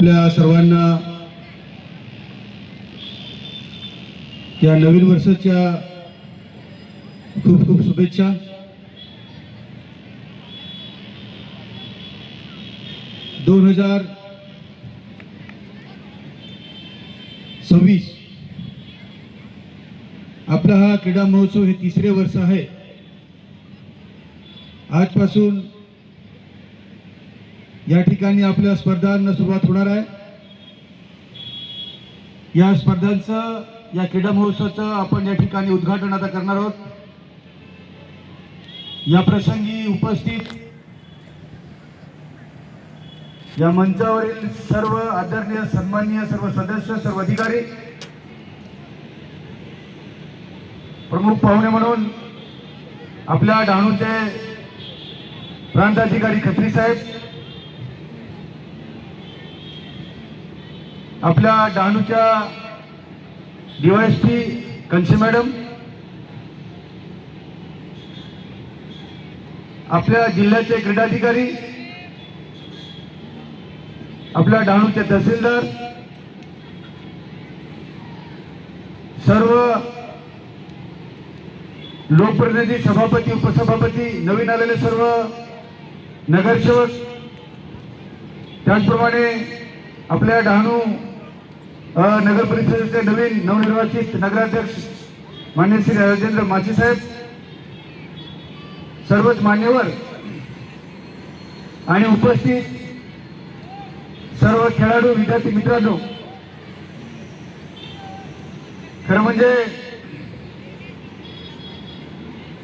आपल्या सर्वांना या नवीन वर्षाच्या खूप खूप शुभेच्छा। दोन 2026 आपला हा क्रीडा महोत्सव हे तिसरे वर्ष आहे। आजपासून या ठिकाणी आपल्या स्पर्धांना सुरुवात होणार आहे। या स्पर्धांचं या क्रीडा महोत्सवाचं आपण या ठिकाणी उद्घाटन आता करणार आहोत। या प्रसंगी उपस्थित या मंचावरील सर्व आदरणीय सन्माननीय सर्व सदस्य, सर्व अधिकारी, प्रमुख पाहुणे म्हणून आपल्या डहाणूचे प्रांताधिकारी खत्री साहेब, आपल्या डहाणूच्या डीवायएसपी कंसे मॅडम, आपल्या जिल्ह्याचे क्रीडाधिकारी, आपल्या डहाणूचे तहसीलदार, सर्व लोकप्रतिनिधी, सभापती, उपसभापती, नवीन आलेले सर्व नगरसेवक, त्याचप्रमाणे आपल्या डहाणू नगर परिषदेचे नवीन नवनिर्वाचित नगराध्यक्ष मान्य श्री राजेंद्र माची साहेब, सर्वच मान्यवर आणि उपस्थित सर्व खेळाडू, विद्यार्थी मित्रांनो, खरं म्हणजे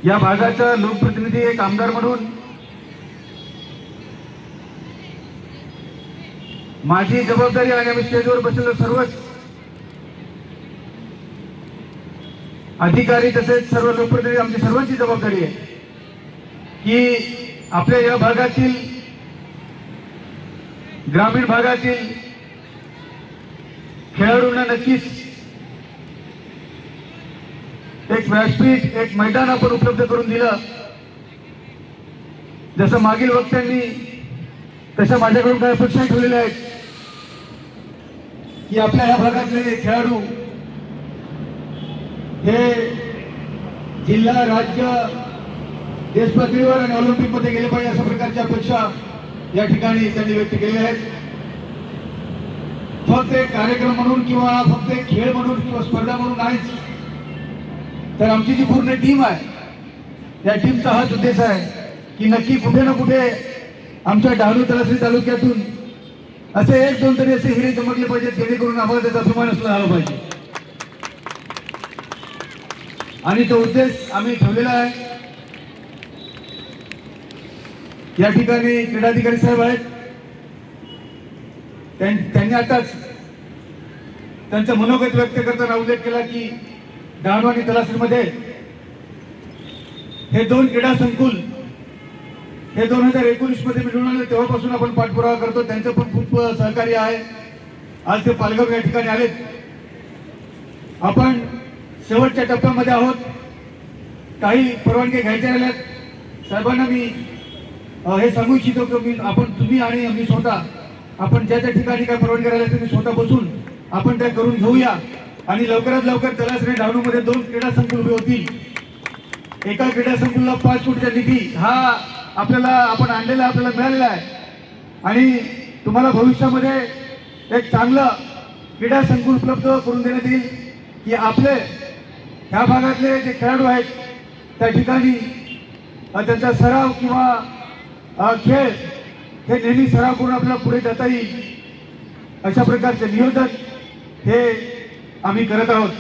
या भागाचा लोकप्रतिनिधी, एक आमदार म्हणून माझी जबाबदारी आणि आम्ही स्टेजवर बसलेलो सर्वच अधिकारी तसेच सर्व लोकप्रतिनिधी, आमची सर्वांची जबाबदारी आहे की आपल्या या भागातील, ग्रामीण भागातील खेळाडूंना नक्कीच एक व्यासपीठ, एक मैदान आपण उपलब्ध करून दिलं। जसं मागील वक्त्यांनी तशा माझ्याकडून काही अपेक्षा ठेवलेल्या आहेत की आपल्या ह्या भागातले खेळाडू हे जिल्हा, राज्य, देश पातळीवर आणि ऑलिम्पिक मध्ये गेले पाहिजे, अशा प्रकारच्या अपेक्षा या ठिकाणी त्यांनी व्यक्त केलेल्या आहेत। फक्त एक कार्यक्रम म्हणून किंवा फक्त एक खेळ म्हणून किंवा स्पर्धा म्हणून नाहीच, तर आमची जी पूर्ण टीम आहे त्या टीमचा हाच उद्देश आहे की नक्की कुठे ना कुठे आमच्या डहाणू तलासरी तालुक्यातून असे एक दोन तरी असे हिरे चमकले पाहिजेत, जेणेकरून आम्हाला त्याचा अभिमान असला आला पाहिजे। आणि तो उद्देश आम्ही ठेवलेला आहे। या ठिकाणी क्रीडाधिकारी साहेब आहेत, त्यांनी आताच त्यांचं मनोगत व्यक्त करताना उल्लेख केला की डहाणू आणि तलासरीमध्ये हे दोन क्रीडा संकुल हे 2019 मध्ये मिळून आले, तेव्हापासून आपण पाठपुरावा करतो। त्यांचं पण खूप सहकार्य आहे। आज ते पालघर या ठिकाणी आलेत। आपण शेवटच्या टप्प्यामध्ये आहोत, काही परवानगी घ्यायच्या राहिल्यात। साहेबांना मी हे सांगू इच्छितो की तुम्ही आणि मी स्वतः आपण ज्या त्या ठिकाणी काय परवानगी राहिल्या तुम्ही स्वतः बसून आपण त्या करून घेऊया आणि लवकरात लवकर तलासरी डहाणू मध्ये 2 क्रीडा संकुल उभे होतील। एका क्रीडा संकुलला 5 कोटीचा निधी हा आपल्याला आपण आणलेला, आपल्याला मिळालेला आहे आणि तुम्हाला भविष्यामध्ये एक चांगलं क्रीडा संकुल उपलब्ध करून देण्यात येईल की आपले ह्या भागातले जे खेळाडू आहेत त्या ठिकाणी त्यांचा सराव किंवा खेळ हे नेहमी सराव करून आपल्याला पुढे जाता येईल, अशा प्रकारचे नियोजन हे आम्ही करत आहोत।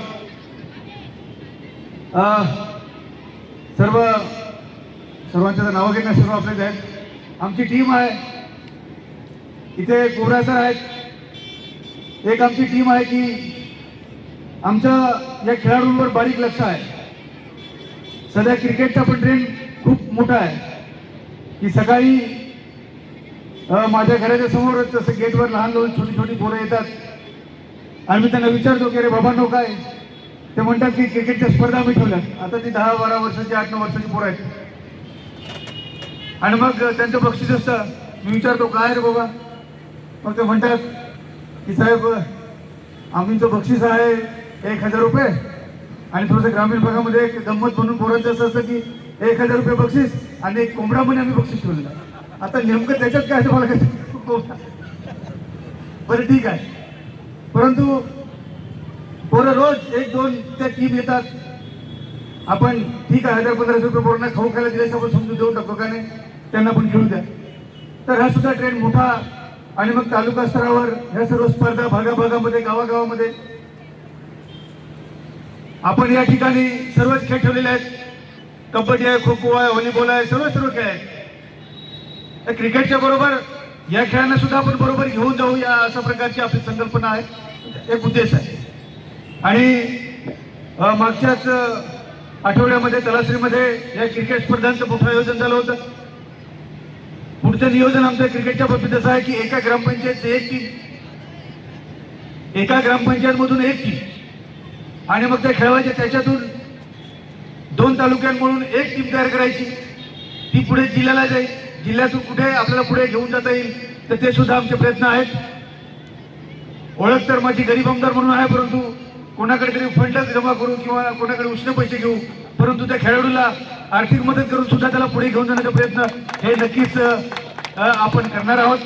सर्वांच्या नावं घेणं सर्व आपलेच आहेत। आमची टीम आहे इथे, गोरा सर आहेत। एक आमची टीम आहे की आमच्या या खेळाडूंवर बारीक लक्ष आहे। सध्या क्रिकेटचा पण ट्रेंड खूप मोठा आहे की सकाळी माझ्या घराच्या समोरच जसं गेटवर लहान लहान छोटी छोटी पोरं येतात आणि मी त्यांना विचारतो की अरे बाबांनो काय, ते म्हणतात की क्रिकेटच्या स्पर्धा आम्ही ठेवल्यात। आता ती 10-12 वर्षाची, 8-9 वर्षाची पोरं आहेत आणि मग त्यांचं बक्षीस असतं। मी विचारतो काय रे बाबा, मग ते म्हणतात की साहेब आम्हीचं बक्षीस आहे 1000 रुपये आणि थोडंसं ग्रामीण भागामध्ये एक गंमत म्हणून पोरांचं असं असतं की 1000 रुपये बक्षीस आणि एक कोंबडा म्हणून आम्ही बक्षीस ठेवलेलं आहे. आता नेमकं त्याच्यात काय मला काय बरं ठीक आहे, परंतु पोरं रोज 1-2 त्या टीम येतात. आपण ठीक आहे 1000-1500 रुपये पोरांना खाऊ खायला दिल्यास आपण समजून देऊन टाकतो का नाही, त्यांना पण खेळू द्या. तर हा सुद्धा ट्रेंड मोठा आणि मग तालुका स्तरावर ह्या सर्व स्पर्धा भागाभागामध्ये गावागावामध्ये आपण या ठिकाणी सर्वच खेळ ठेवलेले आहेत. कबड्डी आहे, खो खो आहे, व्हॉलीबॉल आहे, सर्व खेळ आहेत. क्रिकेटच्या बरोबर या खेळांना सुद्धा आपण बरोबर घेऊन जाऊ या अशा प्रकारची आपली संकल्पना आहे, एक उद्देश आहे. आणि मागच्याच आठवड्यामध्ये तलासरीमध्ये या क्रिकेट स्पर्धांचं मोठं आयोजन झालं होतं. पुढचं नियोजन आमचं क्रिकेटच्या बाबतीत असं आहे की एका ग्रामपंचायतची एक टीम, एका ग्रामपंचायतमधून एक टीम आणि मग ते खेळवायचे. त्याच्यातून 2 तालुक्यांमधून एक टीम तयार करायची, ती पुढे जिल्ह्याला जाईल. जिल्ह्यातून कुठे आपल्याला पुढे घेऊन जाता येईल तर ते सुद्धा आमचे प्रयत्न आहेत. ओळख तर माझी गरीब आमदार म्हणून आहे, परंतु कोणाकडे तरी फंड जमा करू किंवा कोणाकडे उष्ण पैसे घेऊ, परंतु त्या खेळाडूला आर्थिक मदत करून सुद्धा त्याला पुढे घेऊन जाण्याचा प्रयत्न हे नक्कीच आपण करणार आहोत.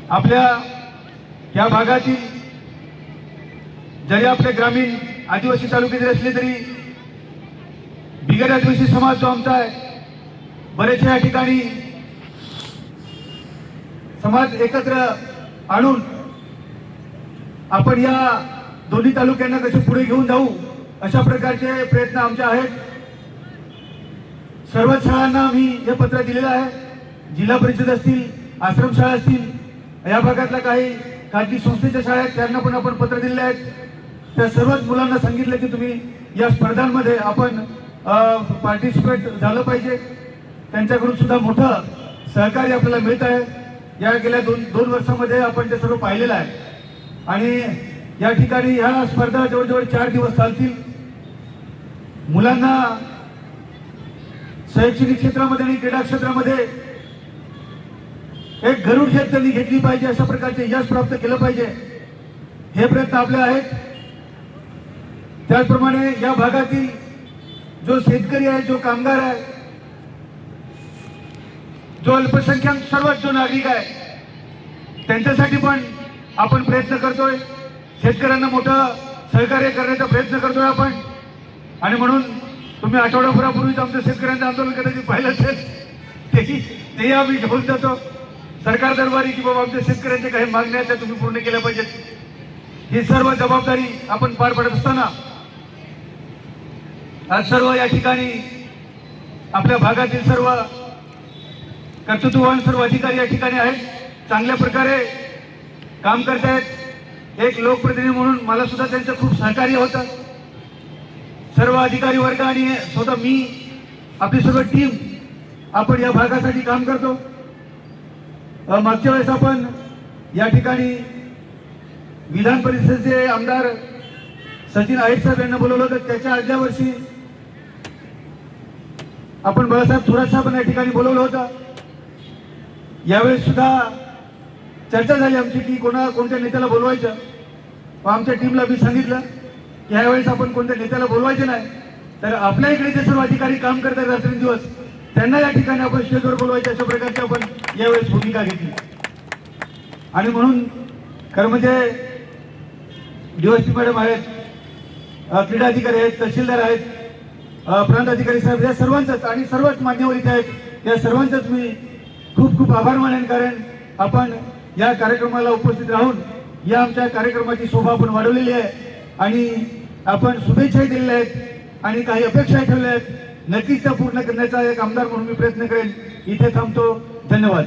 आपल्या या भागातील जरी आपले ग्रामीण आदिवासी तालुके जरी असले तरी बिगर आदिवासी समाज जो आमचा आहे, बरेच या ठिकाणी समाज एकत्र आणून आपण या दोन्ही तालुक्यांना कसे पुढे घेऊन जाऊ अशा प्रकारचे प्रयत्न आमचे आहेत. सर्वच शाळांना आम्ही हे पत्र दिलेलं आहे. जिल्हा परिषद असतील, आश्रमशाळा असतील, या भागातल्या काही खाजगी संस्थेच्या शाळा आहेत त्यांना पण आपण पत्र दिलेले आहेत. त्या सर्वच मुलांना सांगितलं की तुम्ही या स्पर्धांमध्ये आपण पार्टिसिपेट झालं पाहिजे. त्यांच्याकडून सुद्धा मोठं सहकार्य आपल्याला मिळत आहे. या गेल्या दोन वर्षामध्ये आपण ते सर्व पाहिलेलं आहे. आणि या ठिकाणी ह्या स्पर्धा जवळजवळ 4 दिवस चालतील. मुलांना शैक्षणिक क्षेत्रामध्ये आणि क्रीडा क्षेत्रामध्ये एक गरुड खेप त्यांनी घेतली पाहिजे, अशा प्रकारचे यश प्राप्त केलं पाहिजे, हे प्रयत्न आपले आहेत. त्याचप्रमाणे या भागातील जो शेतकरी आहे, जो कामगार आहे, जो अल्पसंख्याक सर्वच जो नागरिक आहे, त्यांच्यासाठी पण आपण प्रयत्न करतोय. शेतकऱ्यांना मोठं सहकार्य करण्याचा प्रयत्न करतोय आपण. आणि म्हणून तुम्ही आठवड्याभरापूर्वीच आमचं शेतकऱ्यांचं आंदोलन कदाचित पाहिलं असेल, तेही आम्ही घेऊन जातो सरकार दरबारी की बाबा आमच्या शेतकऱ्यांच्या काही मागण्या त्या तुम्ही पूर्ण केल्या पाहिजेत. ही सर्व जबाबदारी आपण पार पडत असताना आज सर्व या ठिकाणी आपल्या भागातील सर्व कर्तृत्ववान सर्व अधिकारी या ठिकाणी आहेत, चांगल्या प्रकारे काम करतायत. एक लोकप्रतिनिधी म्हणून मला सुद्धा त्यांचं खूप सहकार्य होतं. सर्व अधिकारी वर्ग आणि स्वतः मी, आपली सर्व टीम आपण या भागासाठी काम करतो. मागच्या वेळेस आपण या ठिकाणी विधान परिषदेचे आमदार सचिन आहेर साहेब यांना बोलवलं होतं. त्याच्या आदल्या वर्षी आपण बाळासाहेब थोरात साहेबांना या ठिकाणी बोलवलं होतं. यावेळेस सुद्धा चर्चा झाली आमची की कोणत्या नेत्याला बोलवायचं. आमच्या टीमला मी सांगितलं की यावेळेस आपण कोणत्या नेत्याला बोलवायचं नाही, तर आपल्या इकडे जे सर्व अधिकारी काम करतात रात्रंदिवस त्यांना या ठिकाणी आपण स्टेजवर बोलवायचं, अशा प्रकारची आपण यावेळेस भूमिका घेतली. आणि म्हणून खरं म्हणजे डीवायएसपी मॅडम आहेत, क्रीडा अधिकारी आहेत, तहसीलदार आहेत, प्रांत अधिकारी साहेब, या सर्वांचंच आणि सर्वच मान्यवर इथे आहेत, या सर्वांचंच मी खूप खूप आभार मानेन. कारण आपण या कार्यक्रमाला उपस्थित राहून या आमच्या कार्यक्रमाची शोभा आपण वाढवलेली आहे आणि आपण शुभेच्छाही दिलेल्या आहेत आणि काही अपेक्षाही ठेवल्या आहेत. नक्कीच त्या पूर्ण करण्याचा एक आमदार म्हणून मी प्रयत्न करेन. इथे थांबतो. धन्यवाद.